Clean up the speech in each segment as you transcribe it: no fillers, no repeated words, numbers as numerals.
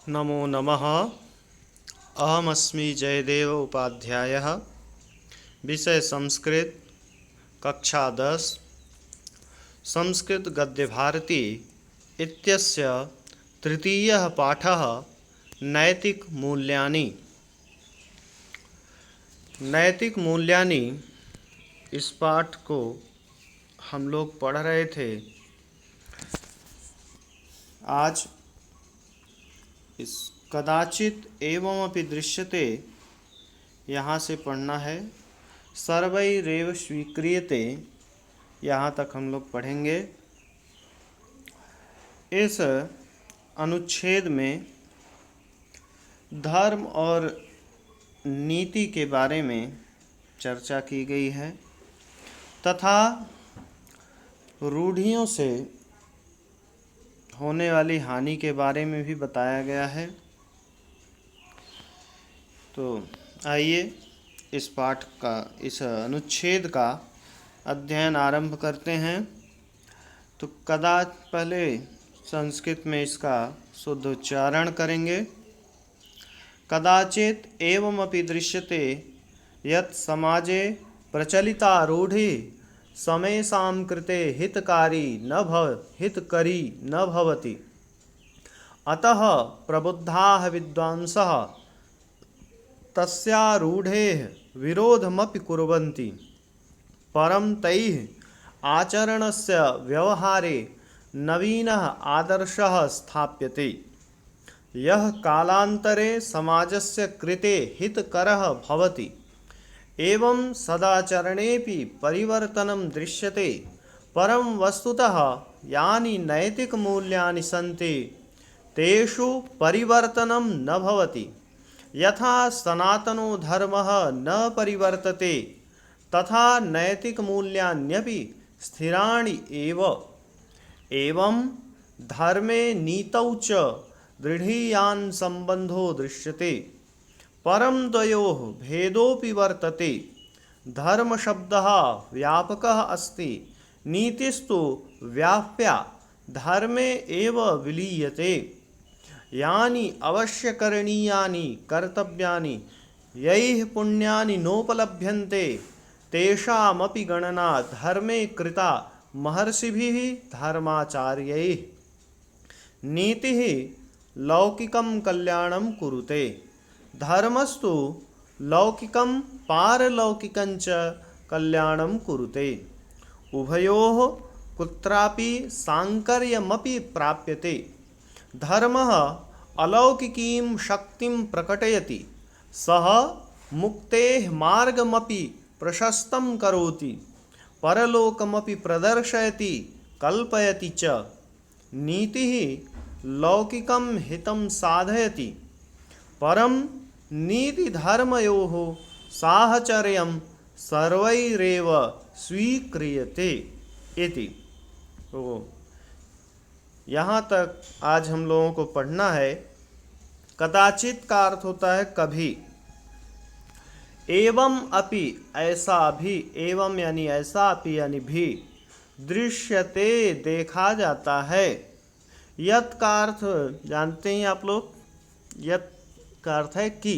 नमो नमः। अहमस्मि जयदेव उपाध्यायः। विषय संस्कृत, कक्षा 10, संस्कृत गद्य भारती इत्यस्य तृतीयः पाठः नैतिक मूल्यानि। नैतिक मूल्यानि, इस पाठ को हम लोग पढ़ रहे थे। आज इस कदाचित एवमपि दृश्यते यहाँ से पढ़ना है। सर्वैरेव स्वीक्रियते, यहाँ तक हम लोग पढ़ेंगे। इस अनुच्छेद में धर्म और नीति के बारे में चर्चा की गई है तथा रूढ़ियों से होने वाली हानि के बारे में भी बताया गया है। तो आइए इस पाठ का, इस अनुच्छेद का अध्ययन आरंभ करते हैं। तो पहले संस्कृत में इसका शुद्ध उच्चारण करेंगे। कदाचित एवमपि दृश्यते यत् समाजे प्रचलिता रूढ़ि समेषां कृते हितकरी न भवति। अतः प्रबुद्धाः विद्वांसः तस्यारूढेः विरोधमपि कुर्वन्ति। परं तैः आचरणस्य व्यवहारे नवीनः आदर्शः स्थाप्यते, यः कालान्तरे समाजस्य कृते हितकरः भवति। एवं सदाचरणेऽपि परिवर्तनं दृश्यते। परं वस्तुतः यानि नैतिकमूल्यानि सन्ति तेषु परिवर्तनं न भवति। यथा सनातनो धर्मः न परिवर्तते तथा नैतिकमूल्यान्यपि स्थिराणि एव। एवं धर्मे नीतौ च दृढीयान् सम्बन्धो दृश्यते। परं द्वयोः भेदोऽपि वर्तते। धर्मशब्दः व्यापकः अस्ति, नीतिस्तु व्याप्या धर्मे एव विलीयते। यानि अवश्यकरणीयानि कर्तव्यानि यैः पुण्यानि नोपलभ्यन्ते तेषामपि गणना धर्मे कृता महर्षिभिः धर्माचार्यैः। नीतिः लौकिकं कल्याणं कुरुते, धर्मस्तु लौकिकं पारलौकिकञ्च कल्याणं कुरुते। उभयोः कुत्रापि साङ्कर्यमपि प्राप्यते। धर्मः अलौकिकीं शक्तिं प्रकटयति, सः मुक्तेः मार्गमपि प्रशस्तं करोति, परलोकमपि प्रदर्शयति, कल्पयति च। नीतिः लौकिकं हितं साधयति, परं नीतिधर्मयोः साहचर्यं सर्वैरेव स्वीक्रियते इति। तो यहाँ तक आज हम लोगों को पढ़ना है। कदाचित का अर्थ होता है कभी। एवं अपि ऐसा भी, एवं यानी ऐसा, अपि यानी भी, दृश्यते देखा जाता है। यत् का अर्थ जानते हैं आप लोग। यत् का अर्थ है कि।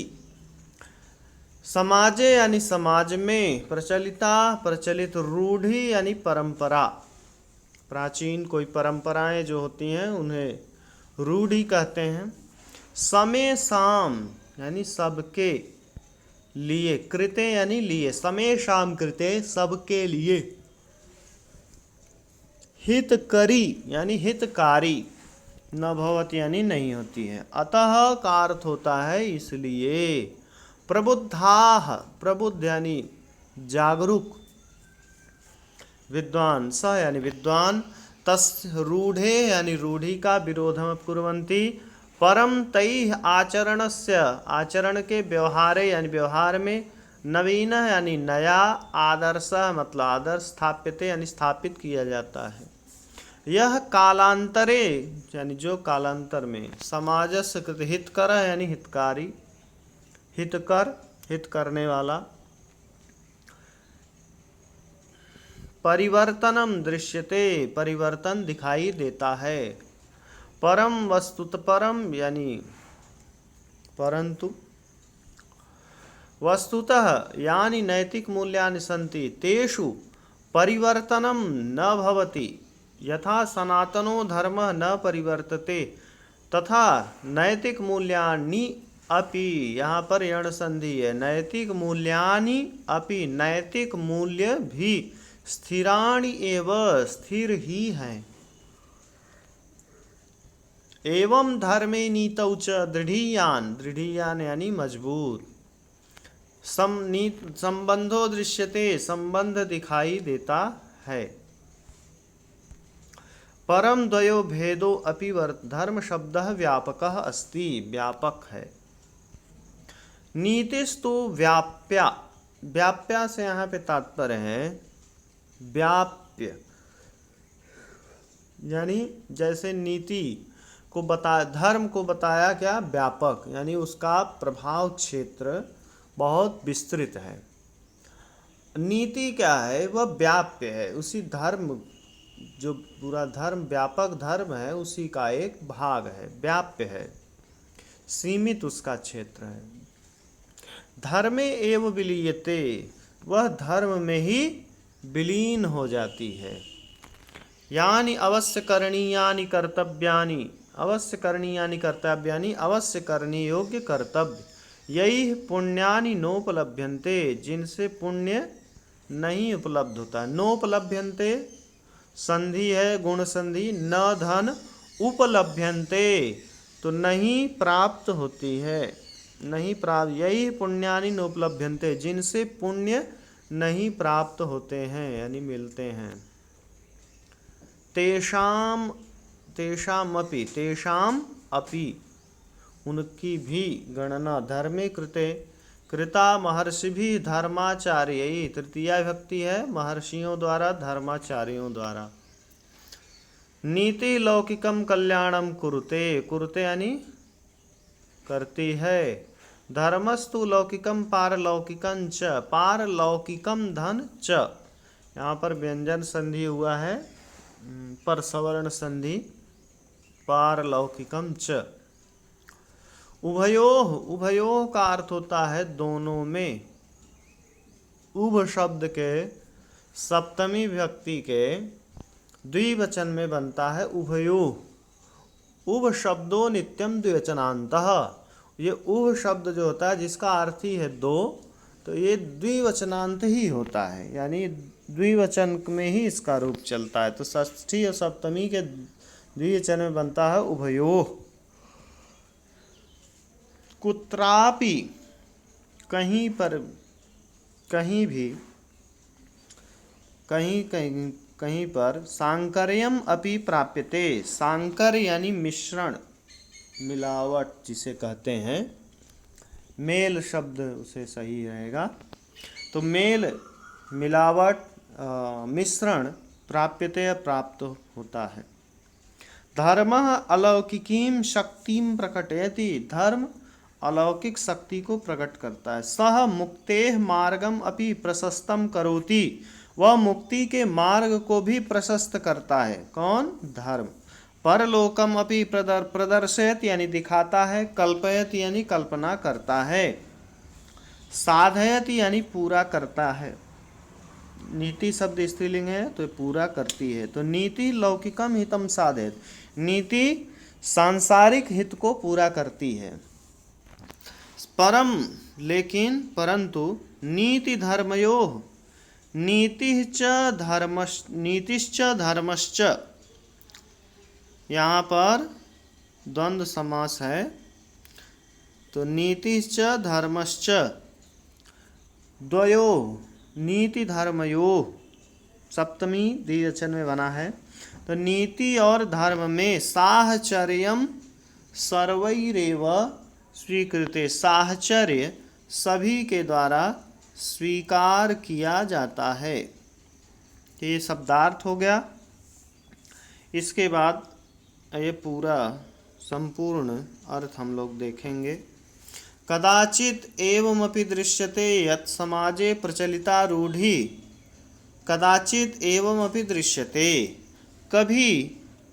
समाजे यानी समाज में, प्रचलित रूढ़ि यानी परंपरा। प्राचीन कोई परंपराएं जो होती हैं उन्हें रूढ़ि कहते हैं। समेषां यानी सबके लिए, कृते यानी लिए, समेषां कृते सबके लिए, हितकरी यानी हितकारी, न भवति यानी नहीं होती है। अतः का अर्थ होता है इसलिए। प्रबुद्धाः, प्रबुद्ध यानी जागरूक, विद्वान, स यानी विद्वान, तस् रूढ़े यानी रूढ़ी का विरोधम कुर्वन्ति। परम तैः आचरणस्य, आचरण के, व्यवहारे यानी व्यवहार में, नवीन यानी नया, आदर्श मतलब आदर्श, स्थाप्यते यानी स्थापित किया जाता है। यह कालांतरे यानी जो कालांतर में, समाजस्य कृते हितकर यानी हितकारी, हितकर हित करने वाला, परिवर्तनम दृश्यते परिवर्तन दिखाई देता है। परम वस्तुत, परम यानी परंतु वस्तुतः यानि नैतिक मूल्यानि सन्ति तेषु परिवर्तनं न भवति। यथा सनातनो धर्मः न परिवर्तते तथा नैतिक मूल्यानि अपि, यहाँ पर यण संधि है, नैतिक मूल्यानि अपि, नैतिक मूल्य भी स्थिराणि एव, स्थिर ही हैं। एवं धर्मे नीतौ च दृढ़ीयान, दृढ़ीयान यानी मजबूत, संबंधो दृश्यते, संबंध दिखाई देता है। परम द्वयो भेदो अपि धर्म शब्द व्यापकः अस्ति, व्यापक है। नीतिस्तु व्याप्या, व्याप्या से यहाँ पे तात्पर्य है व्याप्य, यानी जैसे नीति को बता, धर्म को बताया क्या, व्यापक, यानी उसका प्रभाव क्षेत्र बहुत विस्तृत है। नीति क्या है, वह व्याप्य है, उसी धर्म, जो पूरा धर्म व्यापक धर्म है उसी का एक भाग है, व्याप्य है, सीमित उसका क्षेत्र है। धर्मे एव विलीयते, वह धर्म में ही विलीन हो जाती है। यानी अवश्य करणीयानि कर्तव्यानि, अवश्य करणीयानि कर्तव्यानि, अवश्य करने योग्य कर्तव्य, यही पुण्यानि नोपलभ्यन्ते, जिनसे पुण्य नहीं उपलब्ध होता। नोपलभ्यन्ते संधि है, गुण संधि, न धन उपलभ्यन्ते, तो नहीं प्राप्त होती है, नहीं प्राप्त, यही पुण्यानि नोपलभ्यन्ते, जिनसे पुण्य नहीं प्राप्त होते हैं, यानी मिलते हैं। तेषाम, तेषामपि, तेषाम अपि, उनकी भी गणना, धर्मे कृते, कृता महर्षि भी धर्माचार्य, तृतीया विभक्ति है, महर्षियों द्वारा, धर्माचार्यों द्वारा। नीति लौकिकम कल्याणम कुरुते, कुरुते यानी करती है। धर्मस्तु लौकिकम पारलौकिकं च, पारलौकिकम धन च, यहाँ पर व्यंजन संधि हुआ है, पर सवर्ण संधि, पारलौकिकम च। उभयोः, उभयोः का अर्थ होता है दोनों में। उभ शब्द के सप्तमी विभक्ति के द्विवचन में बनता है उभयोः। उभ शब्दो नित्यम द्विवचनान्तः, ये उभ शब्द जो होता है जिसका अर्थ ही है दो, तो ये द्विवचनांत ही होता है, यानी द्विवचन में ही इसका रूप चलता है। तो षष्ठी और सप्तमी के द्विवचन में बनता है उभयोः। कुत्रापि, कहीं पर, कहीं भी, कहीं कहीं कहीं पर, सांकर्यम अपि प्राप्यते, सांकर यानी मिश्रण, मिलावट जिसे कहते हैं, मेल शब्द उसे सही रहेगा, तो मेल, मिलावट, मिश्रण, प्राप्यते, प्राप्त होता है। धर्मः अलौकिकीं शक्तिं प्रकटयति, धर्म अलौकिक शक्ति को प्रकट करता है। सह मुक्तेः मार्गम अपि प्रशस्तम करोति, वह मुक्ति के मार्ग को भी प्रशस्त करता है। कौन? धर्म। परलोकम अपि प्रदर्शयति यानी दिखाता है, कल्पयति यानी कल्पना करता है, साधयति यानी पूरा करता है। नीति शब्द स्त्रीलिंग है तो पूरा करती है। तो नीति लौकिकम हितम साधयति, नीति सांसारिक हित को पूरा करती है। परम, लेकिन, परंतु, नीति धर्मयोः, नीतिश्च धर्मश्च, यहाँ पर द्वंद्व समास है, तो नीतिश्च धर्मश्च, द्वयोः, नीति धर्मयोः, सप्तमी द्विवचन में बना है, तो नीति और धर्म में साहचर्यम सर्वैरेव स्वीकृते, साहचर्य सभी के द्वारा स्वीकार किया जाता है। ये शब्दार्थ हो गया। इसके बाद ये पूरा संपूर्ण अर्थ हम लोग देखेंगे। कदाचित एवमपि दृश्यते यत् समाजे प्रचलिता रूढ़ि, कदाचित एवमपि दृश्यते, कभी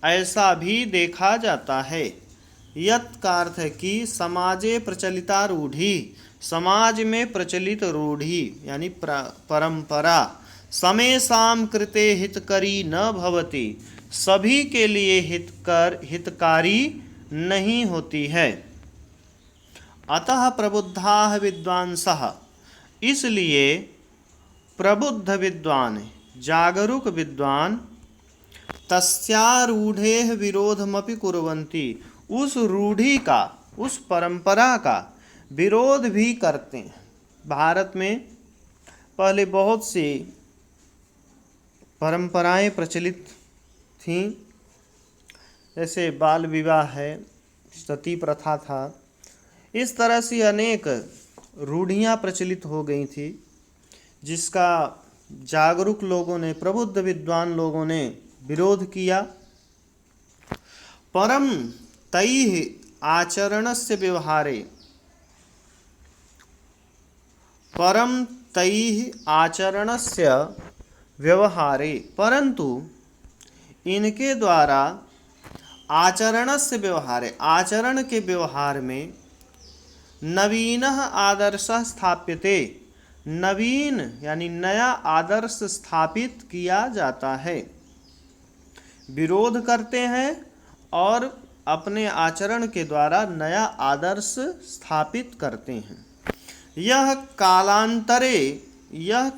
ऐसा भी देखा जाता है, यत् का अर्थ है कि समाजे प्रचलिता रूढ़ी, समाज में प्रचलित रूढ़ी यानी परंपरा, समेषां कृते हितकरी न भवति, सभी के लिए हितकारी नहीं होती है। अतः प्रबुद्धाः विद्वांसः, इसलिए प्रबुद्ध विद्वान, जागरूक विद्वान, तस्यारूढ़ेः विरोधमपि कुर्वन्ति, उस रूढ़ी का, उस परंपरा का विरोध भी करते हैं। भारत में पहले बहुत सी परंपराएं प्रचलित थीं, जैसे बाल विवाह है, सती प्रथा था, इस तरह से अनेक रूढ़ियां प्रचलित हो गई थी, जिसका जागरूक लोगों ने, प्रबुद्ध विद्वान लोगों ने विरोध किया। परम तैः आचरणस्य व्यवहारे, परम तैः आचरणस्य व्यवहारे, परंतु इनके द्वारा आचरणस्य व्यवहारे, आचरण के व्यवहार में नवीनः आदर्शः स्थाप्यते, नवीन यानी नया आदर्श स्थापित किया जाता है। विरोध करते हैं और अपने आचरण के द्वारा नया आदर्श स्थापित करते हैं। यह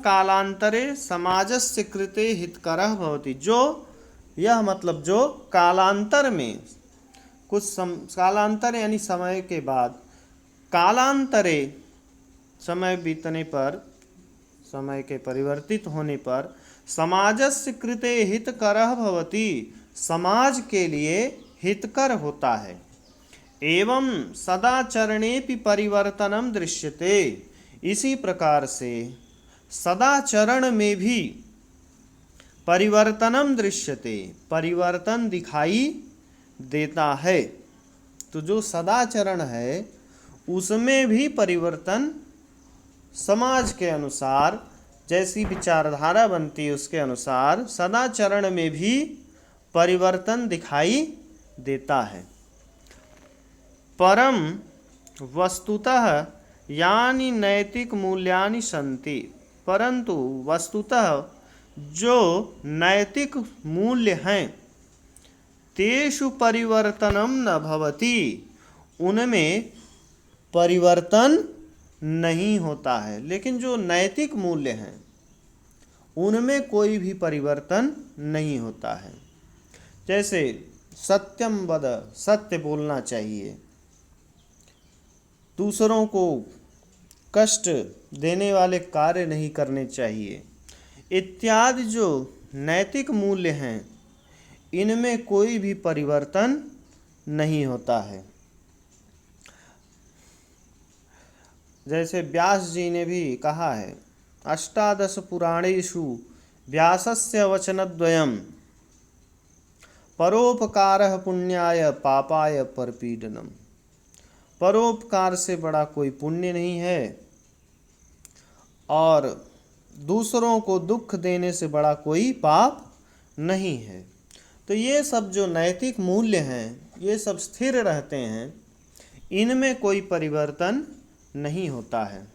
कालांतरे समाजस्य कृते हितकरः भवति, जो यह मतलब जो कालांतर में, कुछ कालांतर यानी समय के बाद, कालांतरे समय बीतने पर, समय के परिवर्तित होने पर, समाजस्य कृते हितकरः भवति, समाज के लिए हितकर होता है। एवं सदाचरणेपि परिवर्तनम दृश्यते, इसी प्रकार से सदाचरण में भी परिवर्तनम दृश्यते, परिवर्तन दिखाई देता है। तो जो सदाचरण है उसमें भी परिवर्तन, समाज के अनुसार जैसी विचारधारा बनती है उसके अनुसार सदाचरण में भी परिवर्तन दिखाई देता है। परम वस्तुतः यानि नैतिक मूल्यानि सन्ति, परंतु वस्तुतः जो नैतिक मूल्य हैं तेषु परिवर्तनम न भवति, उनमें परिवर्तन नहीं होता है। लेकिन जो नैतिक मूल्य हैं उनमें कोई भी परिवर्तन नहीं होता है। जैसे सत्यम वद, सत्य बोलना चाहिए, दूसरों को कष्ट देने वाले कार्य नहीं करने चाहिए, इत्यादि जो नैतिक मूल्य हैं इनमें कोई भी परिवर्तन नहीं होता है। जैसे व्यास जी ने भी कहा है, अष्टादश पुराणेषु व्यासस्य वचनद्वयम् परोपकारः पुण्याय पापाय परपीडनम, परोपकार से बड़ा कोई पुण्य नहीं है और दूसरों को दुख देने से बड़ा कोई पाप नहीं है। तो ये सब जो नैतिक मूल्य हैं ये सब स्थिर रहते हैं, इनमें कोई परिवर्तन नहीं होता है।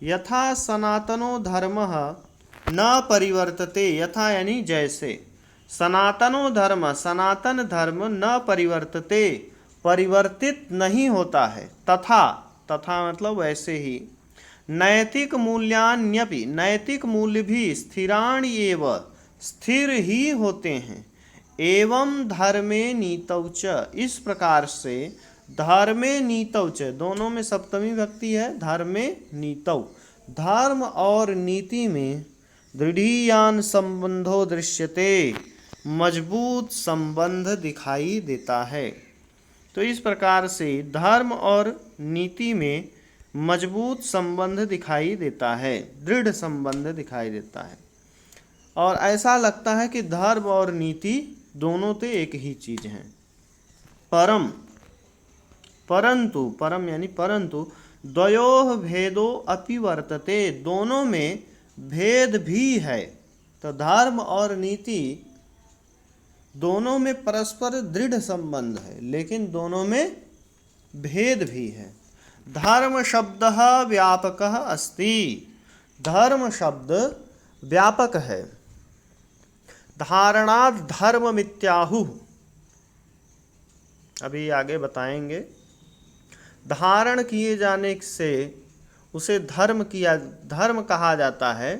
यथा सनातनो धर्मः न परिवर्तते, यथा यानी जैसे, सनातनो धर्म, सनातन धर्म न परिवर्तते, परिवर्तित नहीं होता है, तथा, तथा मतलब वैसे ही, नैतिक मूल्यान्यपि, नैतिक मूल्य भी स्थिराणि एव, स्थिर ही होते हैं। एवं धर्मे नीतौ च, इस प्रकार से धर्मे नीतौ च, दोनों में सप्तमी विभक्ति है, धर्मे नीतौ, धर्म और नीति में दृढ़ीयान संबंधो दृश्यते, मजबूत संबंध दिखाई देता है। तो इस प्रकार से धर्म और नीति में मजबूत संबंध दिखाई देता है, दृढ़ संबंध दिखाई देता है, और ऐसा लगता है कि धर्म और नीति दोनों तो एक ही चीज हैं। परम, परंतु, परम यानी परंतु, द्वयोः भेदो अपि वर्तते, दोनों में भेद भी है। तो धर्म और नीति दोनों में परस्पर दृढ़ संबंध है, लेकिन दोनों में भेद भी है। धर्म शब्द व्यापक अस्ति, धर्म शब्द व्यापक है। धारणात् धर्म मित्याहु, अभी आगे बताएंगे। धारण किए जाने से उसे धर्म कहा जाता है।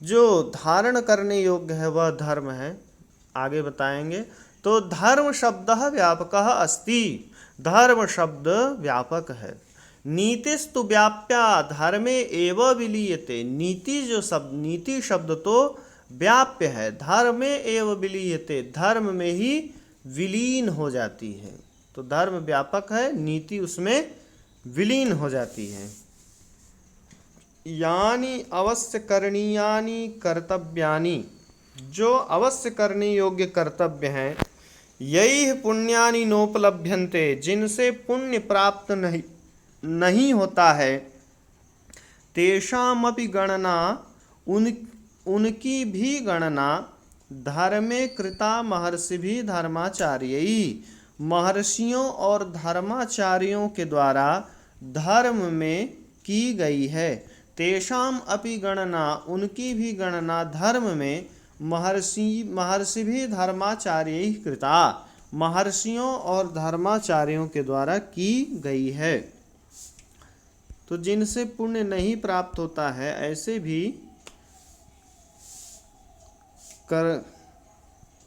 जो धारण करने योग्य है वह धर्म है, आगे बताएंगे। तो धर्म शब्द व्यापक अस्ति, धर्म शब्द व्यापक है। नीतिस्तु व्याप्या धर्मे एव विलीयते, नीति शब्द तो व्याप्य है, धर्मे एव विलीयते, धर्म में ही विलीन हो जाती है। तो धर्म व्यापक है, नीति उसमें विलीन हो जाती है। यानी अवश्य करणीयानि कर्तव्यानि, जो अवश्य करने योग्य कर्तव्य हैं, यही पुण्यानि नोपलभ्यन्ते, जिनसे पुण्य प्राप्त नहीं होता है, तेषामपि गणना, उनकी भी गणना धर्मे कृता महर्षिभिः धर्माचार्यैः, महर्षियों और धर्माचार्यों के द्वारा धर्म में की गई है। तेषाम अपि गणना, उनकी भी गणना धर्म में महर्षिभिः धर्माचार्यैः कृता, महर्षियों और धर्माचार्यों के द्वारा की गई है। तो जिनसे पुण्य नहीं प्राप्त होता है, ऐसे भी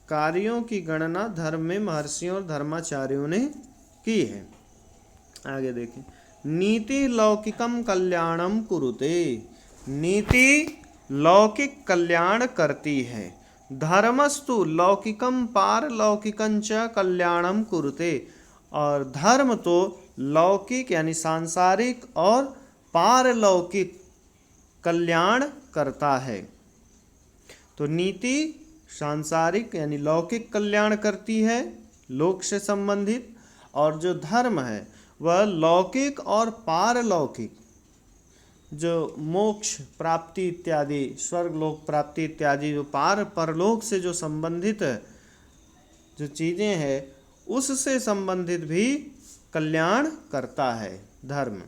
कार्यों की गणना धर्म में महर्षियों और धर्माचार्यों ने की है। आगे देखें। नीति लौकिकम कल्याणम कुरुते, नीति लौकिक कल्याण करती है। धर्मस्तु लौकिकम पारलौकिकं च कल्याणम कुरुते, और धर्म तो लौकिक यानी सांसारिक और पारलौकिक कल्याण करता है। तो नीति सांसारिक यानी लौकिक कल्याण करती है, लोक से संबंधित, और जो धर्म है वह लौकिक और पारलौकिक, जो मोक्ष प्राप्ति इत्यादि, स्वर्ग लोक प्राप्ति इत्यादि, जो परलोक से जो संबंधित जो चीज़ें हैं उससे संबंधित भी कल्याण करता है धर्म।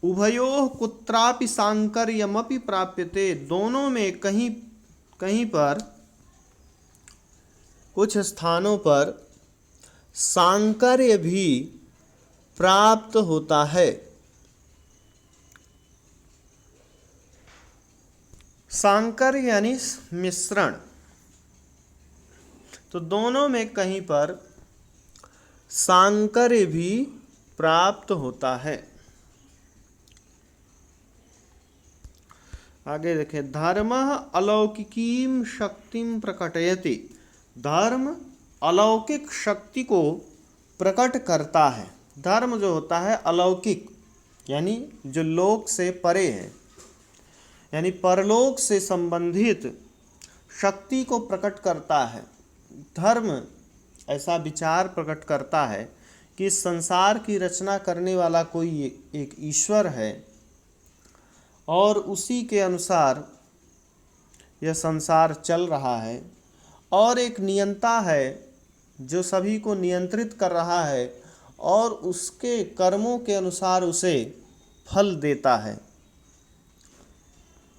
उभयोः कुत्रापि सांकर्यमपि प्राप्यते, दोनों में कहीं कहीं पर, कुछ स्थानों पर सांकर्य भी प्राप्त होता है। सांकर्य यानी मिश्रण, तो दोनों में कहीं पर सांकर्य भी प्राप्त होता है। आगे देखें। धर्म अलौकिकीं शक्तिं प्रकटयति, धर्म अलौकिक शक्ति को प्रकट करता है। धर्म जो होता है अलौकिक यानी जो लोक से परे है, यानी परलोक से संबंधित शक्ति को प्रकट करता है। धर्म ऐसा विचार प्रकट करता है कि संसार की रचना करने वाला कोई एक ईश्वर है और उसी के अनुसार यह संसार चल रहा है, और एक नियंता है जो सभी को नियंत्रित कर रहा है और उसके कर्मों के अनुसार उसे फल देता है।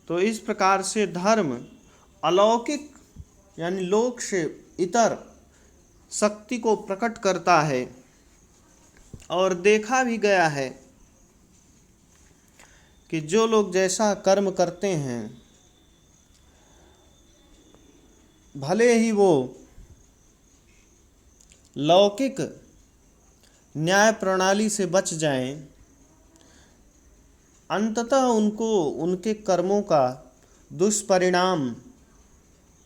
तो इस प्रकार से धर्म अलौकिक यानी लोक से इतर शक्ति को प्रकट करता है। और देखा भी गया है कि जो लोग जैसा कर्म करते हैं, भले ही वो लौकिक न्याय प्रणाली से बच जाएं, अंततः उनको उनके कर्मों का दुष्परिणाम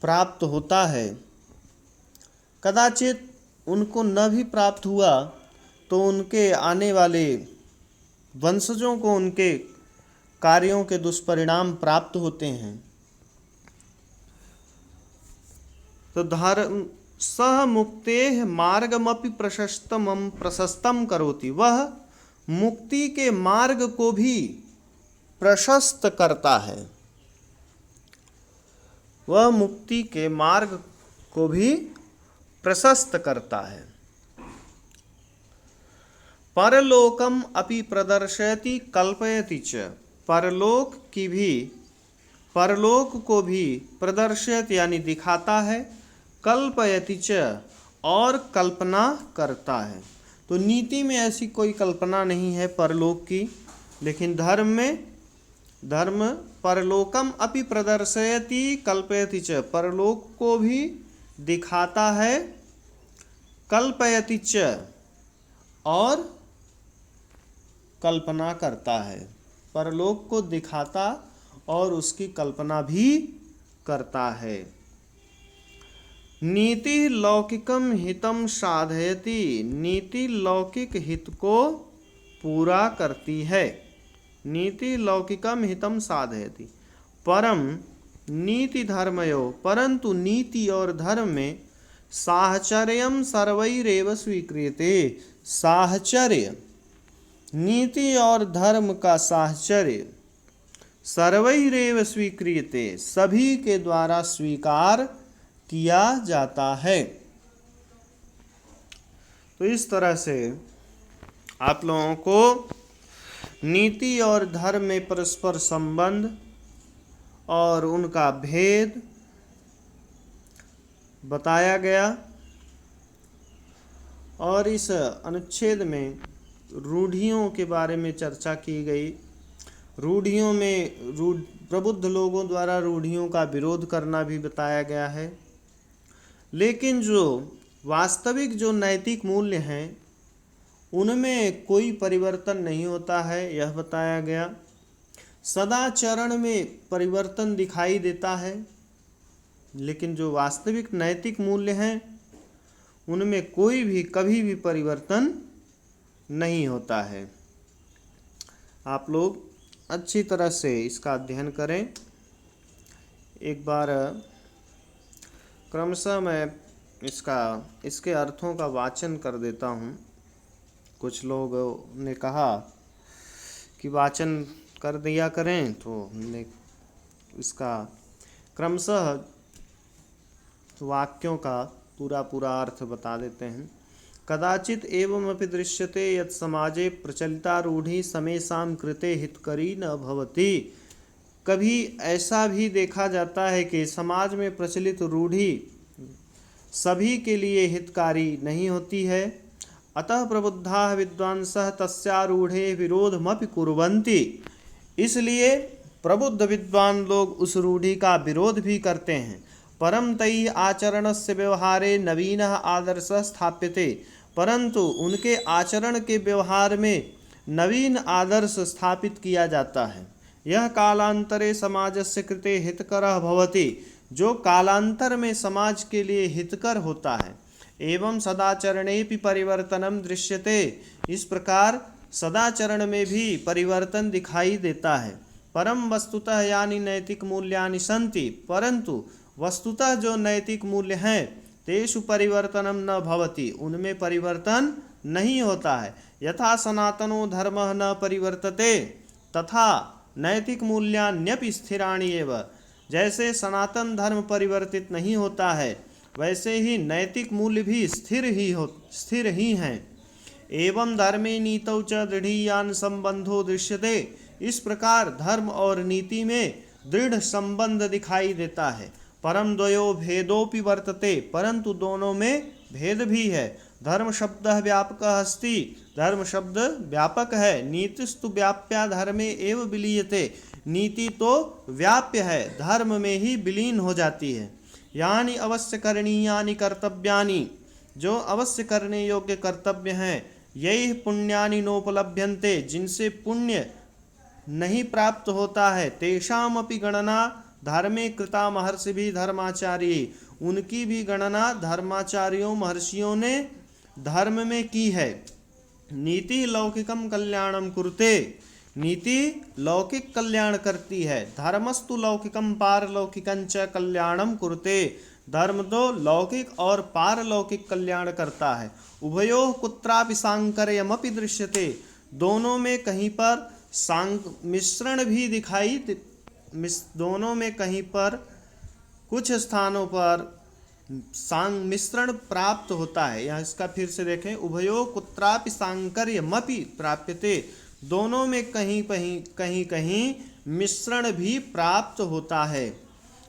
प्राप्त होता है। कदाचित उनको न भी प्राप्त हुआ तो उनके आने वाले वंशजों को उनके कार्यों के दुष्परिणाम प्राप्त होते हैं। तो धर्म सह मुक्तेः मार्गमपि प्रशस्तम करोति, वह मुक्ति के मार्ग को भी प्रशस्त करता है। वह मुक्ति के मार्ग को भी प्रशस्त करता है। परलोकम अपि प्रदर्शयति कल्पयति च, परलोक को भी प्रदर्शयति यानी दिखाता है, कल्पयति च और कल्पना करता है। तो नीति में ऐसी कोई कल्पना नहीं है परलोक की, लेकिन धर्म परलोकम अपि प्रदर्शयति कल्पयति च, परलोक को भी दिखाता है, कल्पयति च और कल्पना करता है। परलोक को दिखाता और उसकी कल्पना भी करता है। नीति लौकिकम हितम साधयति, नीति लौकिक हित को पूरा करती है। नीति लौकिकम हितम साधयति, परम नीति धर्मयो, परंतु नीति और धर्म में साहचर्यम सर्वैरेव स्वीक्रियते, साहचर्य नीति और धर्म का साहचर्य सर्वैरेव स्वीक्रियते, सभी के द्वारा स्वीकार किया जाता है। तो इस तरह से आप लोगों को नीति और धर्म में परस्पर संबंध और उनका भेद बताया गया, और इस अनुच्छेद में रूढ़ियों के बारे में चर्चा की गई। रूढ़ियों में प्रबुद्ध लोगों द्वारा रूढ़ियों का विरोध करना भी बताया गया है, लेकिन जो वास्तविक जो नैतिक मूल्य हैं उनमें कोई परिवर्तन नहीं होता है, यह बताया गया। सदाचरण में परिवर्तन दिखाई देता है, लेकिन जो वास्तविक नैतिक मूल्य हैं उनमें कोई भी कभी भी परिवर्तन नहीं होता है। आप लोग अच्छी तरह से इसका अध्ययन करें। एक बार क्रमशः मैं इसके अर्थों का वाचन कर देता हूँ। कुछ लोग ने कहा कि वाचन कर दिया करें, तो हमने इसका क्रमशः वाक्यों का पूरा अर्थ बता देते हैं। कदाचित एवमपि दृश्यते यत् समाजे प्रचलिता रूढ़ि समेषां कृते हितकरी न भवति। कभी ऐसा भी देखा जाता है कि समाज में प्रचलित रूढ़ि सभी के लिए हितकारी नहीं होती है। अतः प्रबुद्धाः विद्वांसः तस्यारूढ़े विरोधमपि कुर्वन्ति, इसलिए प्रबुद्ध विद्वान लोग उस रूढ़ि का विरोध भी करते हैं। परम तैः आचरणस्य व्यवहारे नवीनः आदर्शः स्थाप्यते, परंतु उनके आचरण के व्यवहार में नवीन आदर्श स्थापित किया जाता है। यह कालांतरे समाजस्य कृते हितकरः भवति, जो कालांतर में समाज के लिए हितकर होता है। एवं सदाचरणेपि परिवर्तनम दृश्यते, इस प्रकार सदाचरण में भी परिवर्तन दिखाई देता है। परम वस्तुतः यानी नैतिक मूल्यानि सन्ति, परंतु वस्तुतः जो नैतिक मूल्य हैं तेषु परिवर्तनम न भवति, उनमें परिवर्तन नहीं होता है। यथा सनातनो धर्मः न परिवर्तते तथा नैतिक मूल्यान्यपि स्थिराणि एव, जैसे सनातन धर्म परिवर्तित नहीं होता है वैसे ही नैतिक मूल्य भी स्थिर ही हैं। एवं धर्मे नीतौ च दृढ़ीयान संबंधो दृश्यते, इस प्रकार धर्म और नीति में दृढ़ संबंध दिखाई देता है। परम द्वयो भेदोपि वर्तते, परंतु दोनों में भेद भी है। धर्म शब्दः व्यापकः अस्ति, धर्म शब्द व्यापक है। नीतिस्तु व्याप्या धर्मे एव विलीयते, नीति तो व्याप्य है, धर्म में ही विलीन हो जाती है। यानि अवश्य करणीयानि कर्तव्यानि, जो अवश्य करने योग्य कर्तव्य हैं। यही पुण्यानि नोपलभ्यन्ते, जिनसे पुण्य नहीं प्राप्त होता है। तेषामपि गणना धर्मे कृता महर्षिभिः धर्माचार्य, उनकी भी गणना धर्माचार्यों महर्षियों ने धर्म में की है। नीति लौकिकम कल्याणम कुरुते, नीति लौकिक कल्याण करती है। धर्मस्तु लौकिकम पारलौकिकंच कल्याणम कुरुते, धर्म तो लौकिक और पारलौकिक कल्याण करता है। उभयोः कुत्रापि सांकर्यमपि दृश्यते, दोनों में कहीं पर मिश्रण भी दोनों में कहीं पर कुछ स्थानों पर मिश्रण प्राप्त होता है। यहाँ इसका फिर से देखें, उभयो कुत्रापि सांकर्यमपि प्राप्यते, दोनों में कहीं कहीं कहीं मिश्रण भी प्राप्त होता है।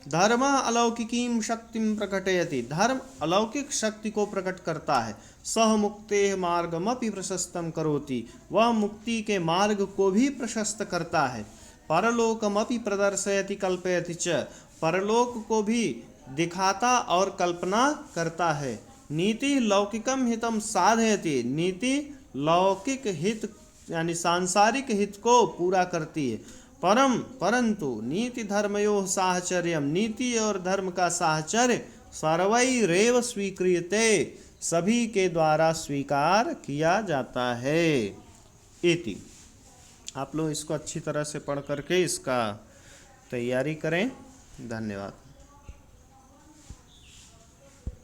धर्म अलौकिकीं शक्तिं प्रकटयति, धर्म अलौकिक शक्ति को प्रकट करता है। सह मुक्तेः मार्गमपि प्रशस्तं करोति, वह मुक्ति के मार्ग को भी प्रशस्त करता है। परलोकमपि प्रदर्शयति कल्पयति च, परलोक को भी दिखाता और कल्पना करता है। नीति लौकिकम हितम साधयति, नीति लौकिक हित यानी सांसारिक हित को पूरा करती है। परंतु नीति धर्मयोः साहचर्यम, नीति और धर्म का साहचर्य सर्वैरेव स्वीक्रियते, सभी के द्वारा स्वीकार किया जाता है। इति, आप लोग इसको अच्छी तरह से पढ़ करके इसका तैयारी करें। धन्यवाद।